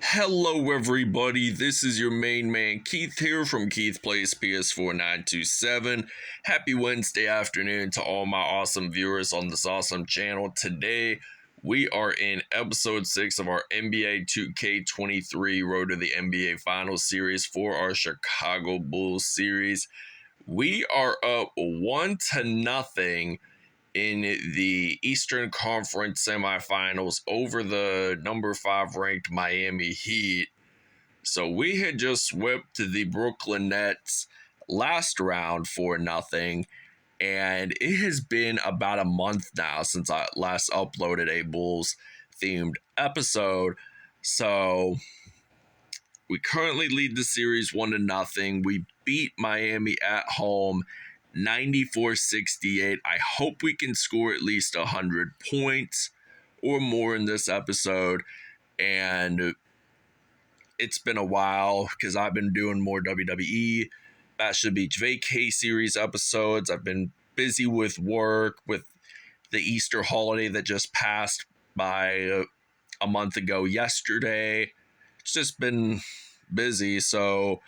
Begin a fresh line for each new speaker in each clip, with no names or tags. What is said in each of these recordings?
Hello everybody, this is your main man Keith here from Keith Plays PS4 927. Happy Wednesday afternoon to all my awesome viewers on this awesome channel. Today we are in episode 6 of our NBA 2K23 Road to the NBA Finals series for our Chicago Bulls series. We are up 1-0 in the Eastern Conference semifinals over the number 5 ranked Miami Heat. So we had just swept the Brooklyn Nets last round for nothing, and it has been about a month now since I last uploaded a Bulls themed episode. So we currently lead the series 1-0. We beat Miami at home 94-68. I hope we can score at least 100 points or more in this episode. And it's been a while because I've been doing more WWE Bachelor Beach Vacay series episodes. I've been busy with work, with the Easter holiday that just passed by a month ago yesterday. It's just been busy, so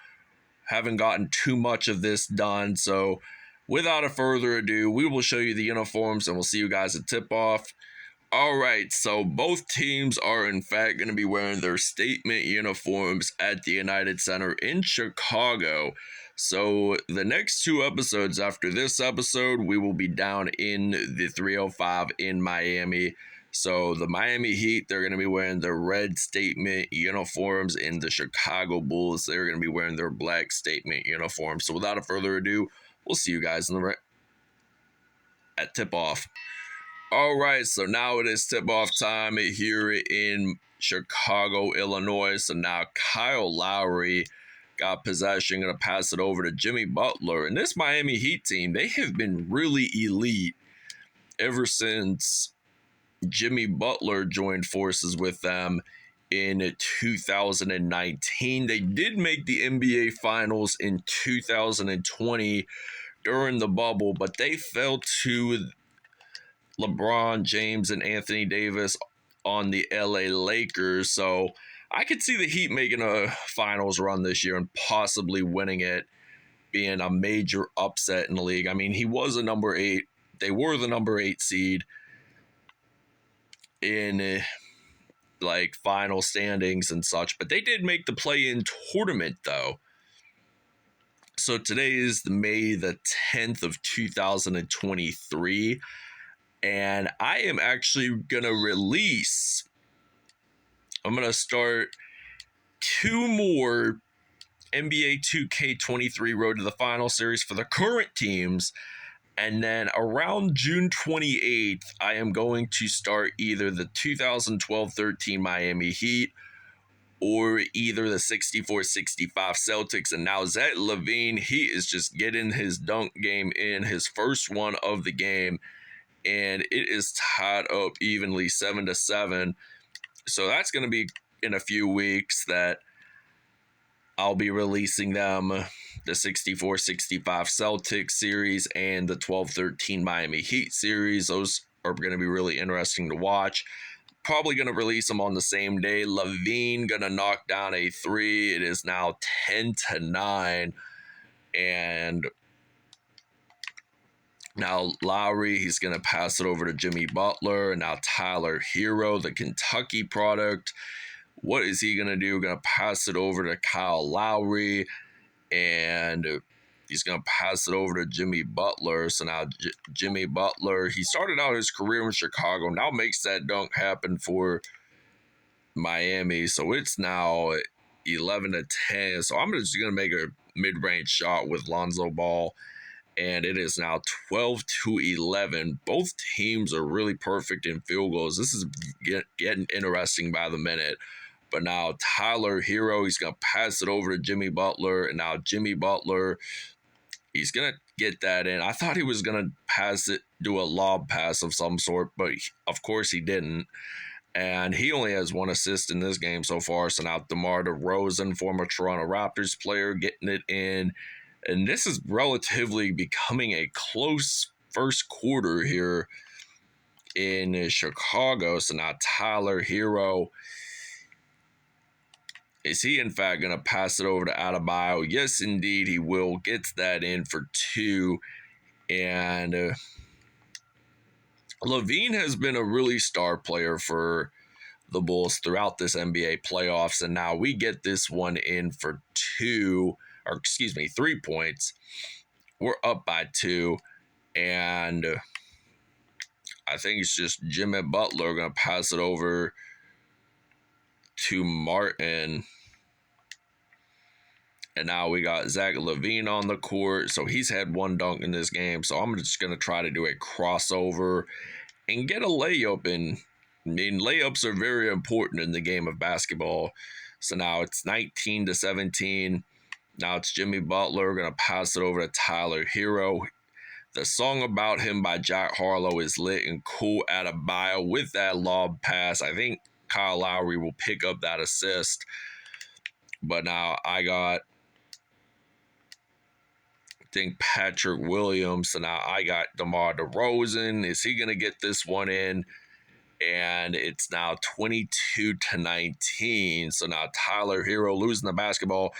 haven't gotten too much of this done. So without a further ado, we will show you the uniforms and we'll see you guys at tip-off. All right, so both teams are in fact going to be wearing their statement uniforms at the United Center in Chicago. So the next 2 episodes after this episode, we will be down in the 305 in Miami. So the Miami Heat, they're going to be wearing their red statement uniforms, and the Chicago Bulls, they're going to be wearing their black statement uniforms. So without a further ado, we'll see you guys at tip-off. All right, so now it is tip-off time here in Chicago, Illinois. So now Kyle Lowry got possession, going to pass it over to Jimmy Butler. And this Miami Heat team, they have been really elite ever since Jimmy Butler joined forces with them in 2019. They did make the NBA Finals in 2020 during the bubble, but they fell to LeBron James and Anthony Davis on the LA Lakers. So I could see the Heat making a finals run this year and possibly winning it, being a major upset in the league. I mean, he was a number 8. They were the number 8 seed in like final standings and such, but they did make the play-in tournament though. So today is May the 10th of 2023, and I am actually gonna release, I'm gonna start 2 more NBA 2K23 Road to the Final series for the current teams. And then around June 28th, I am going to start either the 2012-13 Miami Heat or either the 64-65 Celtics. And now Zach LaVine, he is just getting his dunk game in, his first one of the game. And it is tied up evenly 7-7. So that's going to be in a few weeks that I'll be releasing them, the 64-65 Celtics series and the 12-13 Miami Heat series. Those are going to be really interesting to watch. Probably going to release them on the same day. LaVine going to knock down a 3. It is now 10-9. And now Lowry, he's going to pass it over to Jimmy Butler. And now Tyler Hero, the Kentucky product. What is he going to do? Going to pass it over to Kyle Lowry, and he's going to pass it over to Jimmy Butler. So now Jimmy Butler, he started out his career in Chicago, now makes that dunk happen for Miami. So it's now 11-10. So I'm just going to make a mid-range shot with Lonzo Ball, and it is now 12-11. Both teams are really perfect in field goals. This is getting interesting by the minute. But now Tyler Hero, he's going to pass it over to Jimmy Butler. And now Jimmy Butler, he's going to get that in. I thought he was going to pass it, do a lob pass of some sort, but of course he didn't. And he only has 1 assist in this game so far. So now DeMar DeRozan, former Toronto Raptors player, getting it in. And this is relatively becoming a close first quarter here in Chicago. So now Tyler Hero, Is he, in fact, going to pass it over to Adebayo? Yes, indeed, he will. Gets that in for 2. And LaVine has been a really star player for the Bulls throughout this NBA playoffs. And now we get this one in for 3 points. We're up by 2. And I think it's just Jimmy Butler going to pass it over to Martin. And now we got Zach LaVine on the court. So he's had 1 dunk in this game. So I'm just going to try to do a crossover and get a layup in. I mean, layups are very important in the game of basketball. So now it's 19-17. Now it's Jimmy Butler going to pass it over to Tyler Hero. The Song About Him by Jack Harlow is lit and cool. Adebayo with that lob pass. I think Kyle Lowry will pick up that assist. But now I think Patrick Williams. So now I got DeMar DeRozan. Is he going to get this one in? And it's now 22-19. So now Tyler Hero losing the basketball.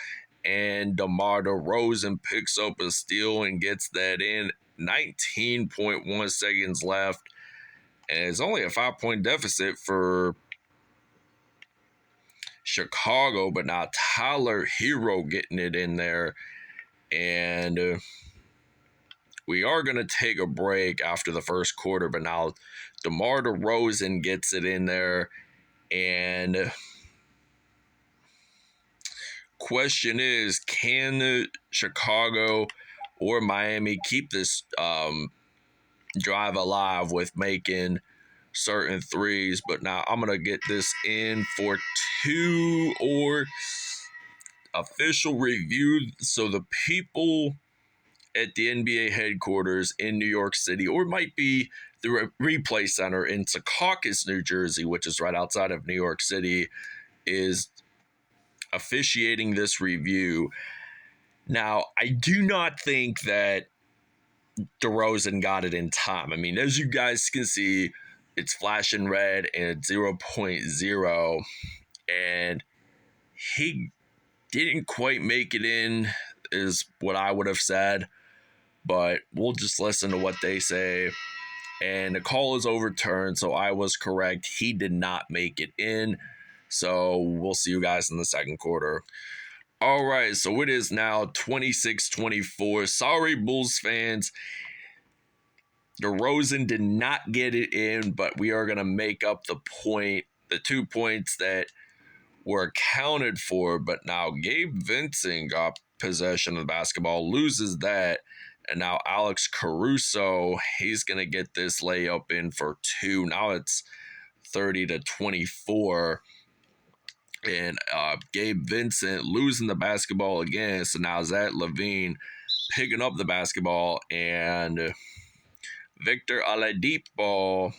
And DeMar DeRozan picks up a steal and gets that in. 19.1 seconds left. And it's only a 5-point deficit for Chicago. But now Tyler Hero getting it in there. And we are going to take a break after the first quarter, but now DeMar DeRozan gets it in there. And question is, can Chicago or Miami keep this drive alive with making certain threes? But now I'm going to get this in for 2 or official review. So the people at the NBA headquarters in New York City, or it might be the replay center in Secaucus, New Jersey, which is right outside of New York City, is officiating this review. Now, I do not think that DeRozan got it in time. I mean, as you guys can see, it's flashing red and 0.0, and he didn't quite make it in, is what I would have said. But we'll just listen to what they say. And the call is overturned, so I was correct. He did not make it in. So we'll see you guys in the second quarter. All right, so it is now 26-24. Sorry, Bulls fans. DeRozan did not get it in, but we are going to make up the 2 points that were accounted for. But now Gabe Vincent got possession of the basketball, loses that. And now Alex Caruso, he's going to get this layup in for 2. Now it's 30-24. And Gabe Vincent losing the basketball again. So now Zach LaVine picking up the basketball. And Victor Oladipo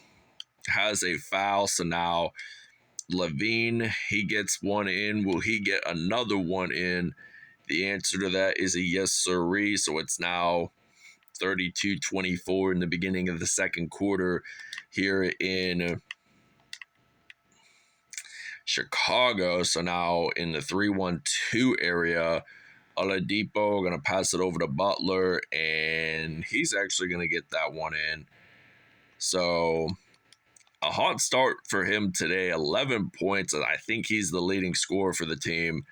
has a foul. So now LaVine, he gets one in. Will he get another one in? The answer to that is a yes, sirree. So it's now 32-24 in the beginning of the second quarter here in Chicago. So now in the 3-1-2 area, Oladipo going to pass it over to Butler, and he's actually going to get that one in. So a hot start for him today, 11 points. I think he's the leading scorer for the team.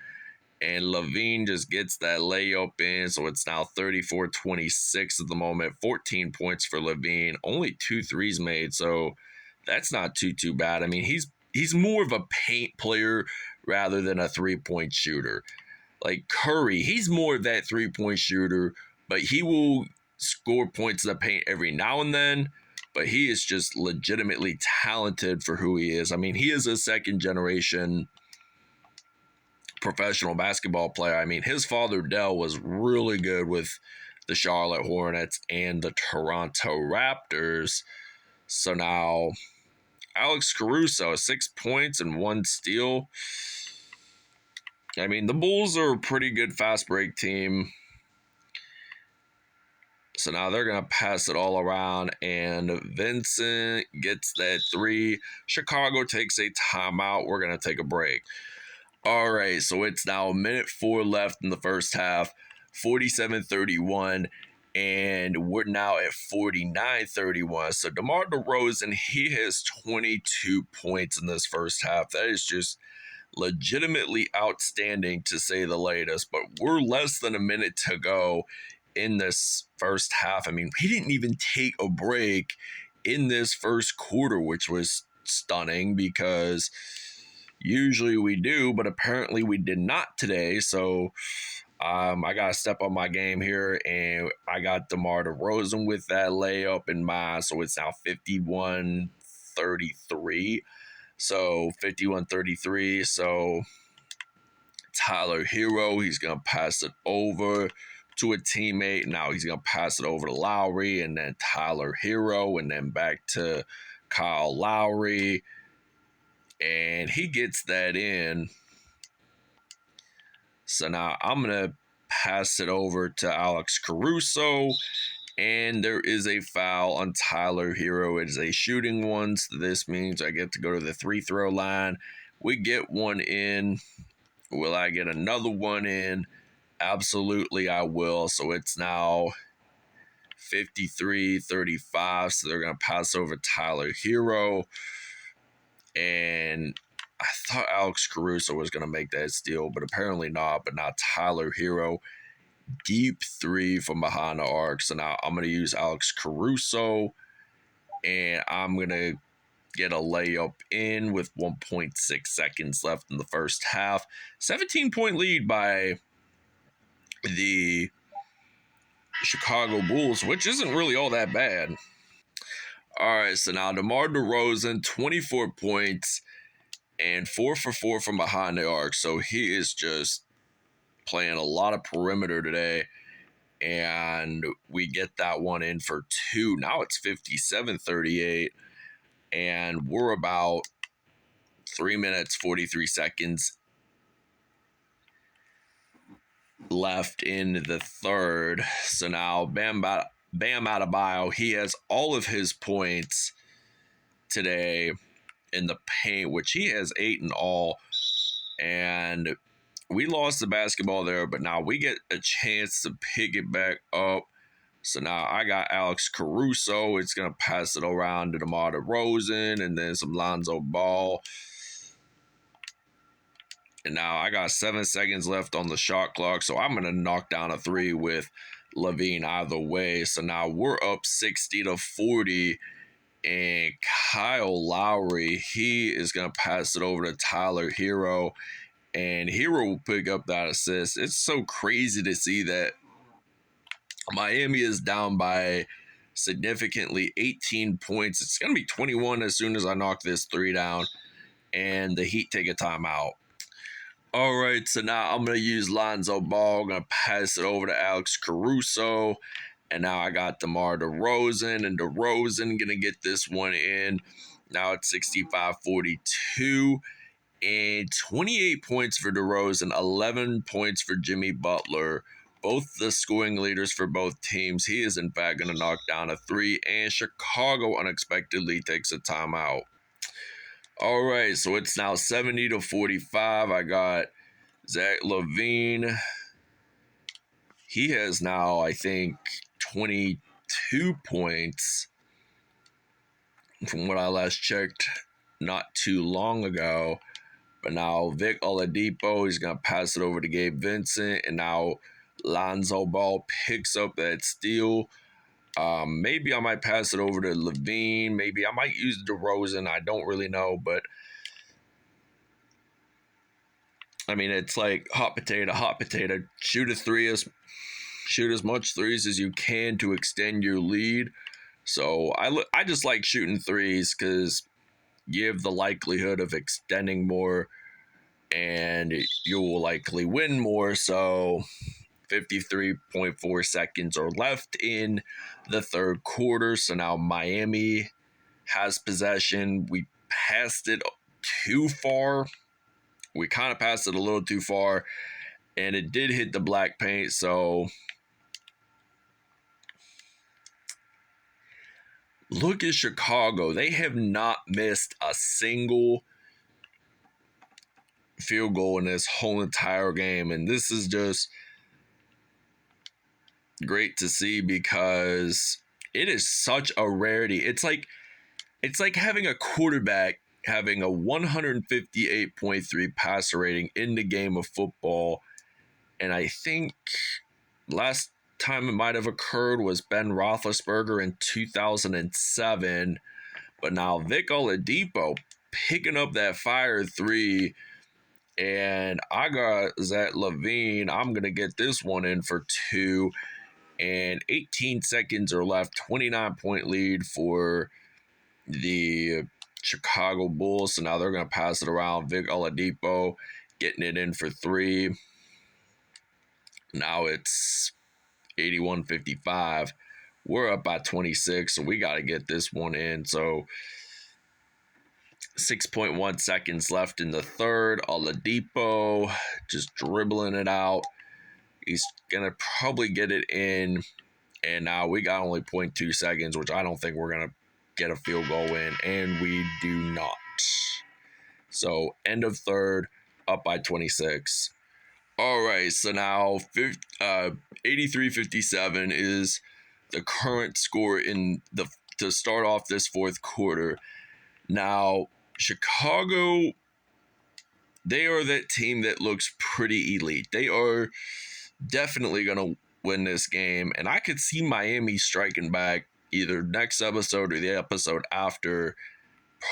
And LaVine just gets that layup in, so it's now 34-26 at the moment. 14 points for LaVine, only 2 threes made, so that's not too bad. I mean, he's more of a paint player rather than a 3-point shooter. Like Curry, he's more of that 3-point shooter, but he will score points in the paint every now and then. But he is just legitimately talented for who he is. I mean, he is a second-generation professional basketball player. I mean, his father, Dell, was really good with the Charlotte Hornets and the Toronto Raptors. So now, Alex Caruso, 6 points and 1 steal. I mean, the Bulls are a pretty good fast break team. So now they're going to pass it all around, and Vincent gets that 3. Chicago takes a timeout. We're going to take a break. All right, so it's now a minute 4 left in the first half, 47-31, and we're now at 49-31. So DeMar DeRozan, he has 22 points in this first half. That is just legitimately outstanding to say the latest, but we're less than a minute to go in this first half. I mean, he didn't even take a break in this first quarter, which was stunning because usually we do, but apparently we did not today. So I got to step up my game here, and I got DeMar DeRozan with that layup in mind. So it's now 51-33. So 51-33. So Tyler Hero, he's going to pass it over to a teammate. Now he's going to pass it over to Lowry, and then Tyler Hero, and then back to Kyle Lowry. And he gets that in. So now I'm going to pass it over to Alex Caruso. And there is a foul on Tyler Hero. It is a shooting one. So this means I get to go to the free throw line. We get one in. Will I get another one in? Absolutely, I will. So it's now 53-35. So they're going to pass over Tyler Hero. And I thought Alex Caruso was going to make that steal, but apparently not. But now Tyler Hero, deep three from behind the arc. So now I'm going to use Alex Caruso, and I'm going to get a layup in with 1.6 seconds left in the first half. 17-point lead by the Chicago Bulls, which isn't really all that bad. All right, so now DeMar DeRozan, 24 points and 4 for 4 from behind the arc. So he is just playing a lot of perimeter today. And we get that one in for 2. Now it's 57-38. And we're about 3 minutes, 43 seconds left in the third. So now Bam Adebayo, he has all of his points today in the paint, which he has 8 in all. And we lost the basketball there, but now we get a chance to pick it back up. So now I got Alex Caruso. It's going to pass it around to DeMar DeRozan and then some Lonzo Ball. And now I got 7 seconds left on the shot clock, so I'm going to knock down a 3 with LaVine either way. So now we're up 60-40, and Kyle Lowry, he is going to pass it over to Tyler Hero, and Hero will pick up that assist. It's so crazy to see that Miami is down by significantly 18 points. It's going to be 21 as soon as I knock this 3 down, and the Heat take a timeout. All right, so now I'm going to use Lonzo Ball. I'm going to pass it over to Alex Caruso. And now I got DeMar DeRozan, and DeRozan going to get this one in. Now it's 65-42. And 28 points for DeRozan, 11 points for Jimmy Butler. Both the scoring leaders for both teams. He is, in fact, going to knock down a 3. And Chicago unexpectedly takes a timeout. All right, so it's now 70-45. I got Zach LaVine. He has now, I think, 22 points from what I last checked not too long ago. But now Vic Oladipo, he's going to pass it over to Gabe Vincent. And now Lonzo Ball picks up that steal. Maybe I might pass it over to LaVine. Maybe I might use DeRozan. I don't really know, but I mean, it's like hot potato, hot potato. Shoot as much threes as you can to extend your lead. So I just like shooting threes because you have the likelihood of extending more, and you will likely win more. So 53.4 seconds are left in the third quarter. So now Miami has possession. We passed it too far. We kind of passed it a little too far, and it did hit the black paint. So look at Chicago. They have not missed a single field goal in this whole entire game. And this is just great to see because it is such a rarity. It's like having a quarterback having a 158.3 passer rating in the game of football. And I think last time it might have occurred was Ben Roethlisberger in 2007. But now Vic Oladipo picking up that fire three. And I got Zach LaVine. I'm going to get this one in for two. And 18 seconds are left. 29-point lead for the Chicago Bulls. So now they're going to pass it around. Vic Oladipo getting it in for three. Now it's 81-55. We're up by 26, so we got to get this one in. So 6.1 seconds left in the third. Oladipo just dribbling it out. He's going to probably get it in. And now we got only 0.2 seconds, which I don't think we're going to get a field goal in. And we do not. So end of third, up by 26. All right, so now 83-57 is the current score to start off this fourth quarter. Now, Chicago, they are that team that looks pretty elite. They are definitely going to win this game, and I could see Miami striking back either next episode or the episode after,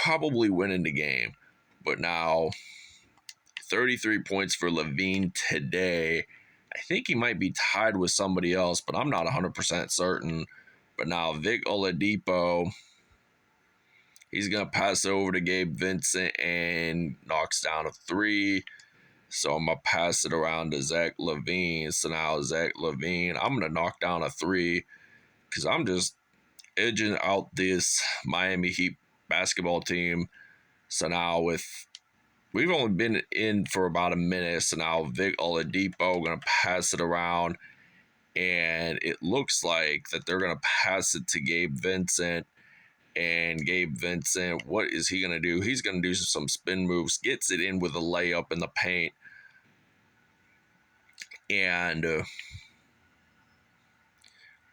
probably winning the game. But now 33 points for LaVine today. I think he might be tied with somebody else, but I'm not 100% certain. But now Vic Oladipo, he's going to pass it over to Gabe Vincent and knocks down a three. So I'm going to pass it around to Zach LaVine. So now Zach LaVine, I'm going to knock down a three because I'm just edging out this Miami Heat basketball team. So now we've only been in for about a minute, so now Vic Oladipo going to pass it around, and it looks like that they're going to pass it to Gabe Vincent, and Gabe Vincent, what is he going to do? He's going to do some spin moves, gets it in with a layup in the paint, and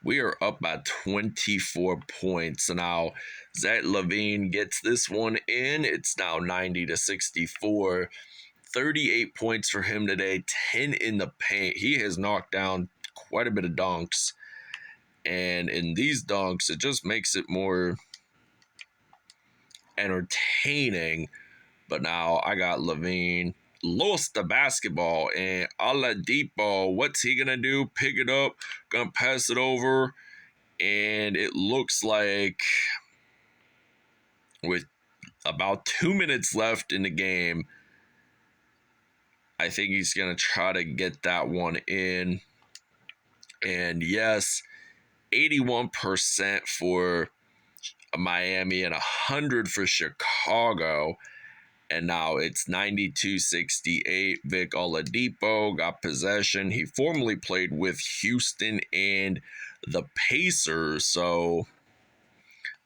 we are up by 24 points. So now Zach LaVine gets this one in. It's now 90-64. 38 points for him today, 10 in the paint. He has knocked down quite a bit of dunks. And in these dunks, it just makes it more entertaining. But now I got LaVine. Lost the basketball, and Oladipo, what's he gonna do? Pick it up, gonna pass it over, and it looks like with about 2 minutes left in the game, I think he's gonna try to get that one in. And yes, 81% for Miami and 100 for Chicago. And now it's 92-68. Vic Oladipo got possession. He formerly played with Houston and the Pacers. So,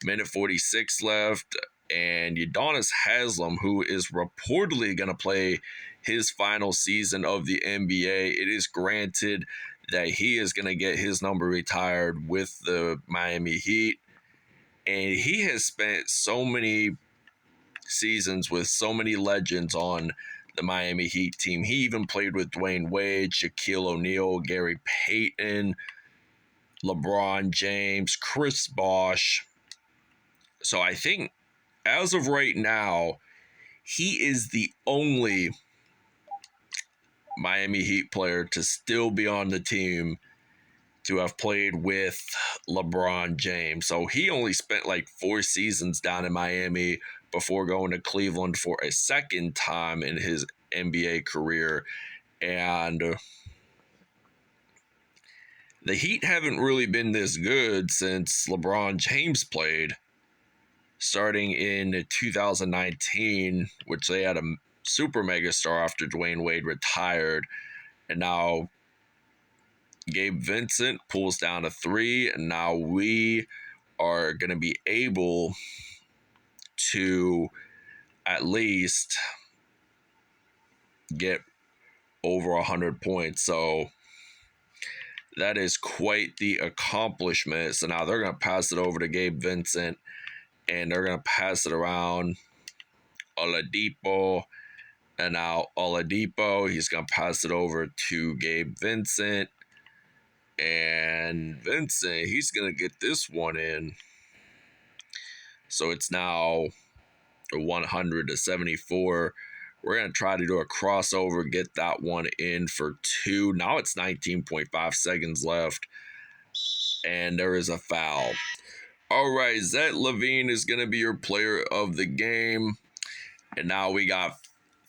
minute 46 left. And Udonis Haslem, who is reportedly going to play his final season of the NBA, it is granted that he is going to get his number retired with the Miami Heat. And he has spent so many seasons with so many legends on the Miami Heat team. He even played with Dwayne Wade, Shaquille O'Neal, Gary Payton, LeBron James, Chris Bosh. So I think as of right now, he is the only Miami Heat player to still be on the team to have played with LeBron James. So he only spent like 4 seasons down in Miami before going to Cleveland for a second time in his NBA career. And the Heat haven't really been this good since LeBron James played, starting in 2019, which they had a super mega star after Dwayne Wade retired. And now Gabe Vincent pulls down a three, and now we are going to be able to at least get over 100 points. So that is quite the accomplishment. So now they're going to pass it over to Gabe Vincent, and they're going to pass it around Oladipo. And now Oladipo, he's going to pass it over to Gabe Vincent. And Vincent, he's going to get this one in. So it's now 100 to 74. We're going to try to do a crossover, get that one in for 2. Now it's 19.5 seconds left. And there is a foul. All right, Zach LaVine is going to be your player of the game. And now we got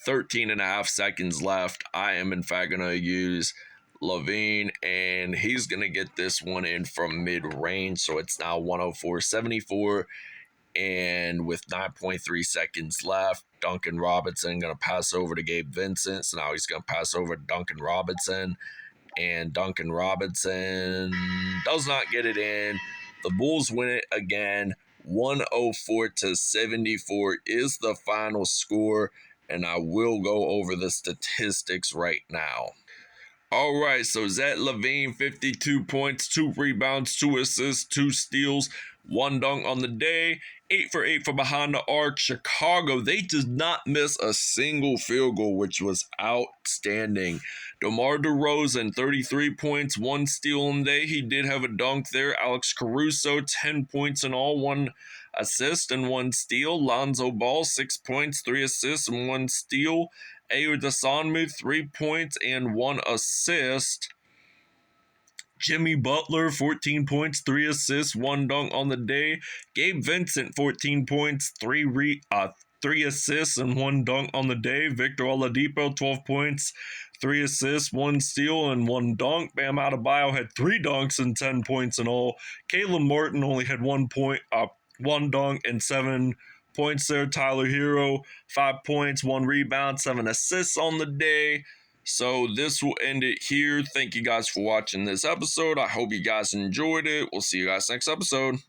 13.5 seconds left. I am, in fact, going to use LaVine, and he's going to get this one in from mid-range. So it's now 104-74. And with 9.3 seconds left, Duncan Robinson going to pass over to Gabe Vincent. So now he's going to pass over to Duncan Robinson. And Duncan Robinson does not get it in. The Bulls win it again. 104-74 is the final score. And I will go over the statistics right now. All right, so Zach LaVine, 52 points, 2 rebounds, 2 assists, 2 steals, 1 dunk on the day, 8 for 8 from behind the arc. Chicago, they did not miss a single field goal, which was outstanding. DeMar DeRozan, 33 points, 1 steal on the day. He did have a dunk there. Alex Caruso, 10 points in all, 1 assist and 1 steal. Lonzo Ball, 6 points, 3 assists, and 1 steal. Ayo Dosunmu, 3 points and 1 assist. Jimmy Butler, 14 points, 3 assists, 1 dunk on the day. Gabe Vincent, 14 points, 3 assists, and 1 dunk on the day. Victor Oladipo, 12 points, 3 assists, 1 steal, and 1 dunk. Bam Adebayo had 3 dunks and 10 points in all. Caleb Martin only had 1 dunk, and 7 points there. Tyler Hero, 5 points, 1 rebound, 7 assists on the day. So this will end it here. Thank you guys for watching this episode. I hope you guys enjoyed it. We'll see you guys next episode.